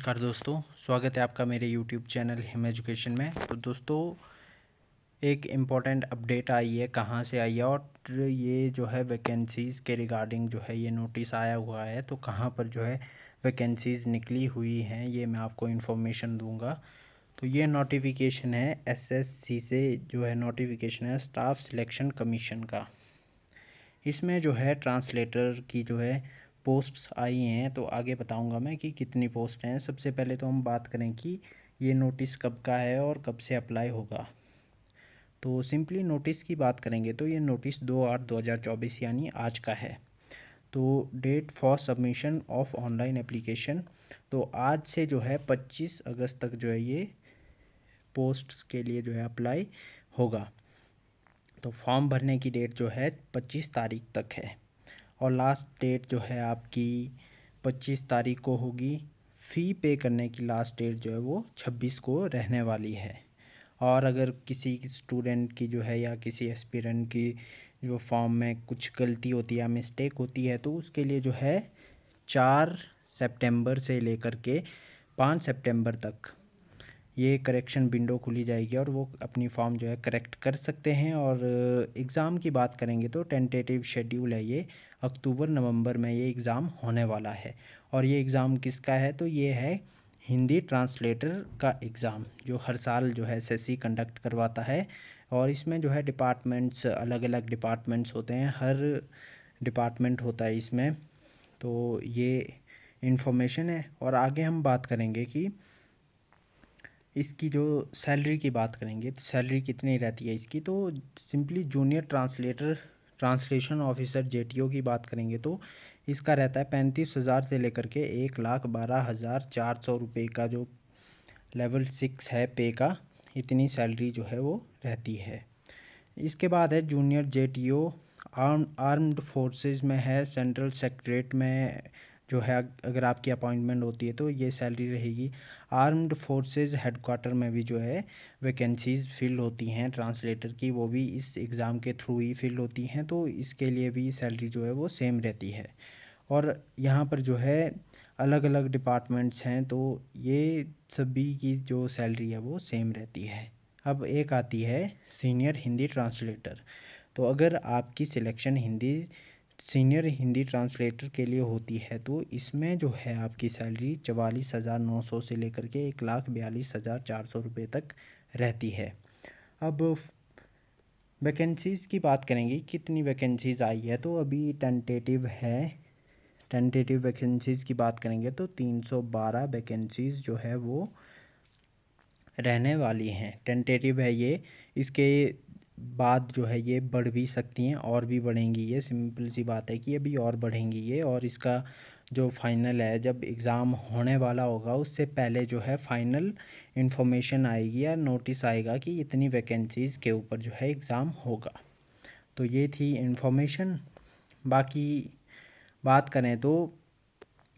नमस्कार दोस्तों, स्वागत है आपका मेरे YouTube चैनल हिम एजुकेशन में। तो दोस्तों, एक इम्पॉर्टेंट अपडेट आई है, कहाँ से आई है और ये जो है वैकेंसीज़ के रिगार्डिंग जो है ये नोटिस आया हुआ है। तो कहाँ पर जो है वैकेंसीज़ निकली हुई हैं ये मैं आपको इन्फॉर्मेशन दूंगा। तो ये नोटिफिकेशन है SSC से, जो है नोटिफिकेशन है स्टाफ सिलेक्शन कमीशन का। इसमें जो है ट्रांसलेटर की जो है पोस्ट्स आई हैं। तो आगे बताऊंगा मैं कि कितनी पोस्ट हैं। सबसे पहले तो हम बात करें कि ये नोटिस कब का है और कब से अप्लाई होगा। तो सिंपली नोटिस की बात करेंगे तो ये नोटिस 2/8/2024 यानी आज का है। तो date for submission of online application, तो आज से जो है 25 अगस्त तक जो है ये पोस्ट्स के लिए जो है अप्लाई होगा। तो फॉर्म भरने की डेट जो है 25 तारीख तक है और लास्ट डेट जो है आपकी 25 तारीख को होगी। फ़ी पे करने की लास्ट डेट जो है वो 26 को रहने वाली है। और अगर किसी स्टूडेंट की जो है या किसी एस्पिरेंट की जो फॉर्म में कुछ गलती होती है या मिस्टेक होती है तो उसके लिए जो है 4 सितंबर से लेकर के 5 सितंबर तक ये करेक्शन विंडो खुली जाएगी और वो अपनी फॉर्म जो है करेक्ट कर सकते हैं। और एग्ज़ाम की बात करेंगे तो टेंटेटिव शेड्यूल है, ये अक्टूबर नवंबर में ये एग्ज़ाम होने वाला है। और ये एग्ज़ाम किसका है, तो ये है हिंदी ट्रांसलेटर का एग्ज़ाम, जो हर साल जो है SSC कंडक्ट करवाता है। और इसमें जो है डिपार्टमेंट्स, अलग अलग डिपार्टमेंट्स होते हैं, हर डिपार्टमेंट होता है इसमें। तो ये इन्फॉर्मेशन है। और आगे हम बात करेंगे कि इसकी जो सैलरी की बात करेंगे तो सैलरी कितनी रहती है इसकी। तो simply junior translator translation officer JTO की बात करेंगे तो इसका रहता है 35,000 से लेकर के 1,12,400 रुपये का जो लेवल 6 है पे का, इतनी सैलरी जो है वो रहती है। इसके बाद है जूनियर JTO आर्म्ड फोर्सेस में है, सेंट्रल सेक्रेटरीट में जो है अगर आपकी अपॉइंटमेंट होती है तो ये सैलरी रहेगी। आर्म्ड फोर्सेस हेडक्वार्टर में भी जो है वैकेंसीज़ फिल होती हैं ट्रांसलेटर की, वो भी इस एग्ज़ाम के थ्रू ही फिल होती हैं। तो इसके लिए भी सैलरी जो है वो सेम रहती है। और यहाँ पर जो है अलग अलग डिपार्टमेंट्स हैं तो ये सभी की जो सैलरी है वो सेम रहती है। अब एक आती है सीनियर हिंदी ट्रांसलेटर। तो अगर आपकी सिलेक्शन सीनियर हिंदी ट्रांसलेटर के लिए होती है तो इसमें जो है आपकी सैलरी 44,900 से लेकर के 1,42,400 रुपये तक रहती है। अब वैकेंसीज़ की बात करेंगे, कितनी वैकेंसीज़ आई है तो अभी टेंटेटिव है। टेंटेटिव वैकेंसीज़ की बात करेंगे तो 312 वैकेंसीज़ जो है वो रहने वाली हैं। टेंटेटिव है ये, इसके बाद जो है ये बढ़ भी सकती हैं और भी बढ़ेंगी। ये सिंपल सी बात है कि अभी और बढ़ेंगी ये। और इसका जो फाइनल है, जब एग्ज़ाम होने वाला होगा उससे पहले जो है फाइनल इन्फॉर्मेशन आएगी या नोटिस आएगा कि इतनी वैकेंसीज़ के ऊपर जो है एग्ज़ाम होगा। तो ये थी इन्फॉर्मेशन। बाकी बात करें तो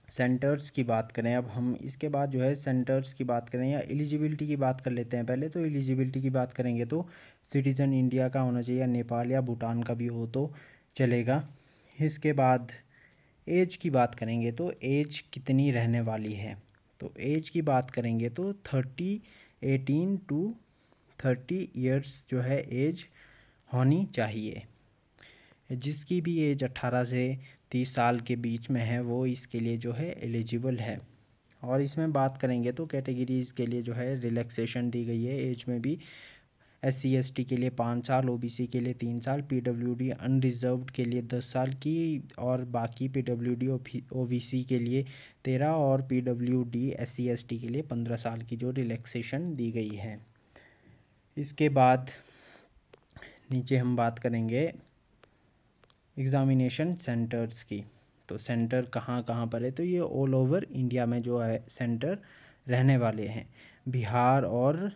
सेंटर्स की बात करें, अब हम इसके बाद जो है सेंटर्स की बात करें या एलिजिबिलिटी की बात कर लेते हैं। पहले तो एलिजिबिलिटी की बात करेंगे तो सिटीज़न इंडिया का होना चाहिए, या नेपाल या भूटान का भी हो तो चलेगा। इसके बाद एज की बात करेंगे तो एज कितनी रहने वाली है। तो एज की बात करेंगे तो 18 टू 30 ईयर्स जो है एज होनी चाहिए। जिसकी भी एज 18 से 30 साल के बीच में है वो इसके लिए जो है एलिजिबल है। और इसमें बात करेंगे तो कैटेगरीज़ के लिए जो है रिलैक्सेशन दी गई है एज में भी। SC/ST के लिए 5 साल, OBC के लिए 3 साल, PWD अनरिजर्व्ड के लिए 10 साल की, और बाकी PWD OBC के लिए 13 और PWD SC/ST के लिए 15 साल की जो रिलैक्सेशन दी गई है। इसके बाद नीचे हम बात करेंगे एग्ज़ामिनेशन सेंटर्स की। तो सेंटर कहाँ कहाँ पर है, तो ये ऑल ओवर इंडिया में जो है सेंटर रहने वाले हैं। बिहार और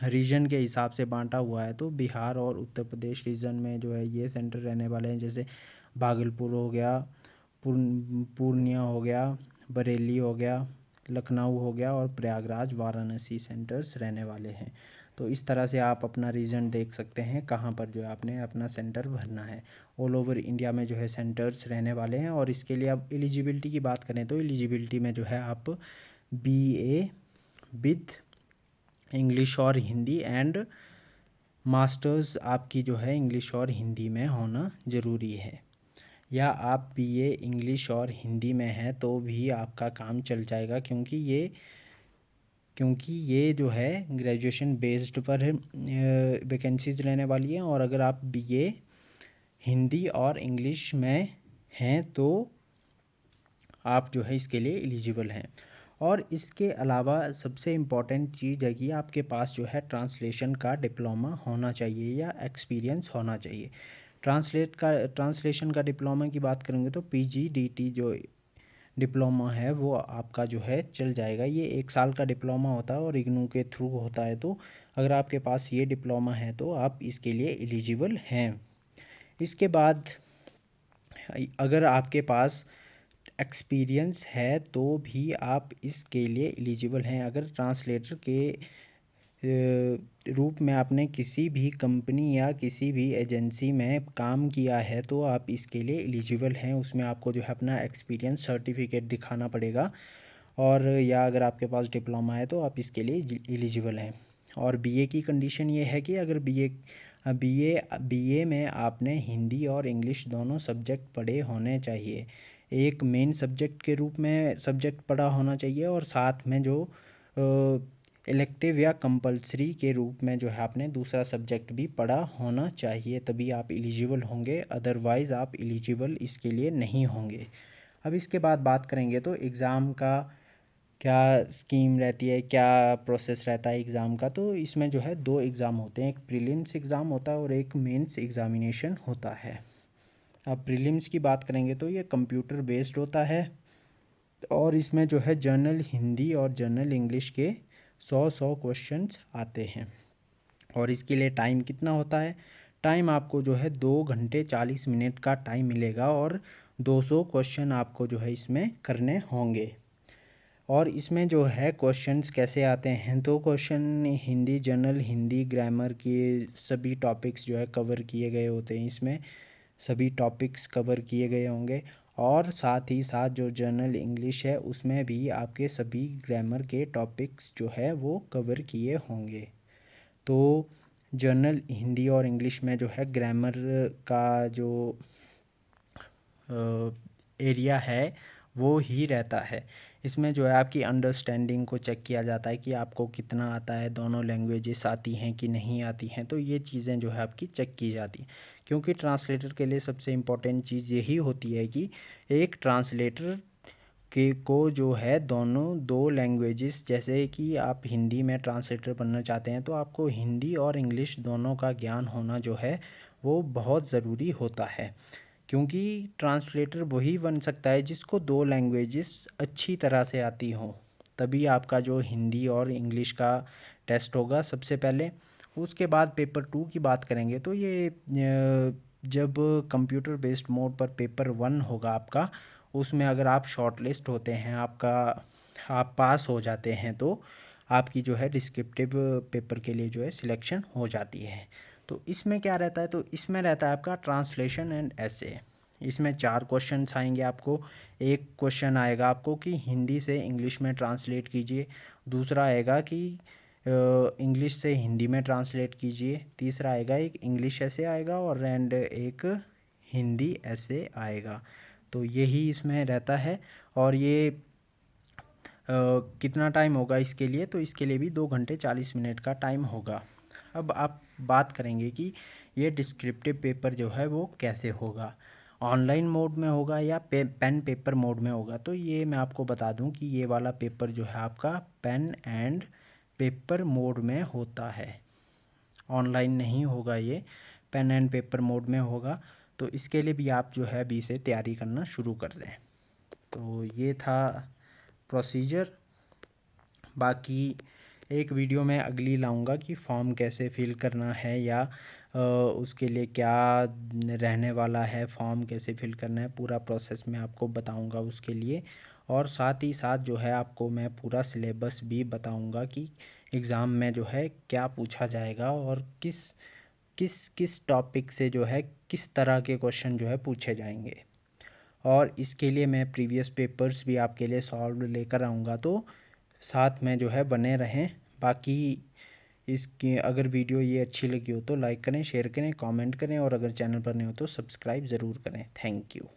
रीजन के हिसाब से बांटा हुआ है, तो बिहार और उत्तर प्रदेश रीजन में जो है ये सेंटर रहने वाले हैं। जैसे भागलपुर हो गया, पूर्णिया हो गया, बरेली हो गया, लखनऊ हो गया और प्रयागराज वाराणसी सेंटर्स रहने वाले हैं। तो इस तरह से आप अपना रीजन देख सकते हैं कहाँ पर जो है आपने अपना सेंटर भरना है। ऑल ओवर इंडिया में जो है सेंटर्स रहने वाले हैं। और इसके लिए अब एलिजिबिलिटी की बात करें तो एलिजिबिलिटी में जो है आप BA विथ इंग्लिश और हिंदी एंड मास्टर्स आपकी जो है इंग्लिश और हिंदी में होना ज़रूरी है, या आप BA इंग्लिश और हिंदी में हैं तो भी आपका काम चल जाएगा, क्योंकि ये जो है ग्रेजुएशन बेस्ड पर वैकेंसीज रहने वाली हैं। और अगर आप BA हिंदी और इंग्लिश में हैं तो आप जो है इसके लिए एलिजिबल हैं। और इसके अलावा सबसे इम्पॉर्टेंट चीज़ है कि आपके पास जो है ट्रांसलेशन का डिप्लोमा होना चाहिए या एक्सपीरियंस होना चाहिए। ट्रांसलेशन का डिप्लोमा की बात करेंगे तो PGDT जो डिप्लोमा है वो आपका जो है चल जाएगा। ये 1 साल का डिप्लोमा होता है और इग्नू के थ्रू होता है। तो अगर आपके पास ये डिप्लोमा है तो आप इसके लिए एलिजिबल हैं। इसके बाद अगर आपके पास एक्सपीरियंस है तो भी आप इसके लिए एलिजिबल हैं। अगर ट्रांसलेटर के रूप में आपने किसी भी कंपनी या किसी भी एजेंसी में काम किया है तो आप इसके लिए एलिजिबल हैं। उसमें आपको जो है अपना एक्सपीरियंस सर्टिफिकेट दिखाना पड़ेगा, और या अगर आपके पास डिप्लोमा है तो आप इसके लिए एलिजिबल हैं। और BA की कंडीशन ये है कि अगर BA में आपने हिंदी और इंग्लिश दोनों सब्जेक्ट पढ़े होने चाहिए। एक मेन सब्जेक्ट के रूप में सब्जेक्ट पढ़ा होना चाहिए और साथ में जो इलेक्टिव या कंपलसरी के रूप में जो है आपने दूसरा सब्जेक्ट भी पढ़ा होना चाहिए, तभी आप एलिजिबल होंगे। अदरवाइज़ आप एलिजिबल इसके लिए नहीं होंगे। अब इसके बाद बात करेंगे तो एग्ज़ाम का क्या स्कीम रहती है, क्या प्रोसेस रहता है एग्ज़ाम का। तो इसमें जो है 2 एग्ज़ाम होते हैं, एक प्रीलिम्स एग्ज़ाम होता है और एक मेंस एग्ज़ामिनेशन होता है। अब प्रीलिम्स की बात करेंगे तो ये कंप्यूटर बेस्ड होता है और इसमें जो है जनरल हिंदी और जनरल इंग्लिश के 100 क्वेश्चंस आते हैं। और इसके लिए टाइम कितना होता है? टाइम आपको जो है 2 घंटे 40 मिनट का टाइम मिलेगा और 200 क्वेश्चन आपको जो है इसमें करने होंगे। और इसमें जो है क्वेश्चंस कैसे आते हैं, तो question Hindi general Hindi grammar के सभी टॉपिक्स जो है कवर किए गए होते हैं। इसमें सभी टॉपिक्स कवर किए गए होंगे और साथ ही साथ जो जनरल इंग्लिश है उसमें भी आपके सभी ग्रामर के टॉपिक्स जो है वो कवर किए होंगे। तो जनरल हिंदी और इंग्लिश में जो है ग्रामर का जो एरिया है वो ही रहता है। इसमें जो है आपकी अंडरस्टैंडिंग को चेक किया जाता है कि आपको कितना आता है, दोनों लैंग्वेजेस आती हैं कि नहीं आती हैं। तो ये चीज़ें जो है आपकी चेक की जाती हैं, क्योंकि ट्रांसलेटर के लिए सबसे इम्पोर्टेंट चीज़ यही होती है कि एक ट्रांसलेटर के को जो है दोनों 2 लैंग्वेजेस, जैसे कि आप हिंदी में ट्रांसलेटर बनना चाहते हैं तो आपको हिंदी और इंग्लिश दोनों का ज्ञान होना जो है वो बहुत ज़रूरी होता है। क्योंकि ट्रांसलेटर वही बन सकता है जिसको 2 लैंग्वेजेस अच्छी तरह से आती हों, तभी आपका जो हिंदी और इंग्लिश का टेस्ट होगा सबसे पहले। उसके बाद पेपर 2 की बात करेंगे तो ये जब कंप्यूटर बेस्ड मोड पर पेपर 1 होगा आपका, उसमें अगर आप शॉर्ट लिस्ट होते हैं, आप पास हो जाते हैं तो आपकी जो है डिस्क्रिप्टिव पेपर के लिए जो है सिलेक्शन हो जाती है। तो इसमें क्या रहता है, तो इसमें रहता है आपका ट्रांसलेशन एंड ऐसे। इसमें 4 क्वेश्चंस आएंगे आपको। एक क्वेश्चन आएगा आपको कि हिंदी से इंग्लिश में ट्रांसलेट कीजिए, दूसरा आएगा कि इंग्लिश से हिंदी में ट्रांसलेट कीजिए, तीसरा आएगा एक इंग्लिश ऐसे आएगा और एंड एक हिंदी ऐसे आएगा। तो यही इसमें रहता है। और ये कितना टाइम होगा इसके लिए, तो इसके लिए भी 2 घंटे 40 मिनट का टाइम होगा। अब आप बात करेंगे कि ये डिस्क्रिप्टिव पेपर जो है वो कैसे होगा, ऑनलाइन मोड में होगा या पेन पेपर मोड में होगा। तो ये मैं आपको बता दूं कि ये वाला पेपर जो है आपका पेन एंड पेपर मोड में होता है, ऑनलाइन नहीं होगा, ये पेन एंड पेपर मोड में होगा। तो इसके लिए भी आप जो है अभी से तैयारी करना शुरू कर दें। तो ये था प्रोसीजर। बाकी एक वीडियो मैं अगली लाऊंगा कि फॉर्म कैसे फिल करना है या उसके लिए क्या रहने वाला है, फॉर्म कैसे फिल करना है, पूरा प्रोसेस मैं आपको बताऊंगा उसके लिए। और साथ ही साथ जो है आपको मैं पूरा सिलेबस भी बताऊंगा कि एग्ज़ाम में जो है क्या पूछा जाएगा और किस किस किस टॉपिक से जो है किस तरह के क्वेश्चन जो है पूछे जाएंगे। और इसके लिए मैं प्रीवियस पेपर्स भी आपके लिए सॉल्व लेकर आऊँगा। तो साथ में जो है बने रहें। बाकी इसकी अगर वीडियो ये अच्छी लगी हो तो लाइक करें, शेयर करें, कमेंट करें और अगर चैनल पर नहीं हो तो सब्सक्राइब ज़रूर करें। Thank you.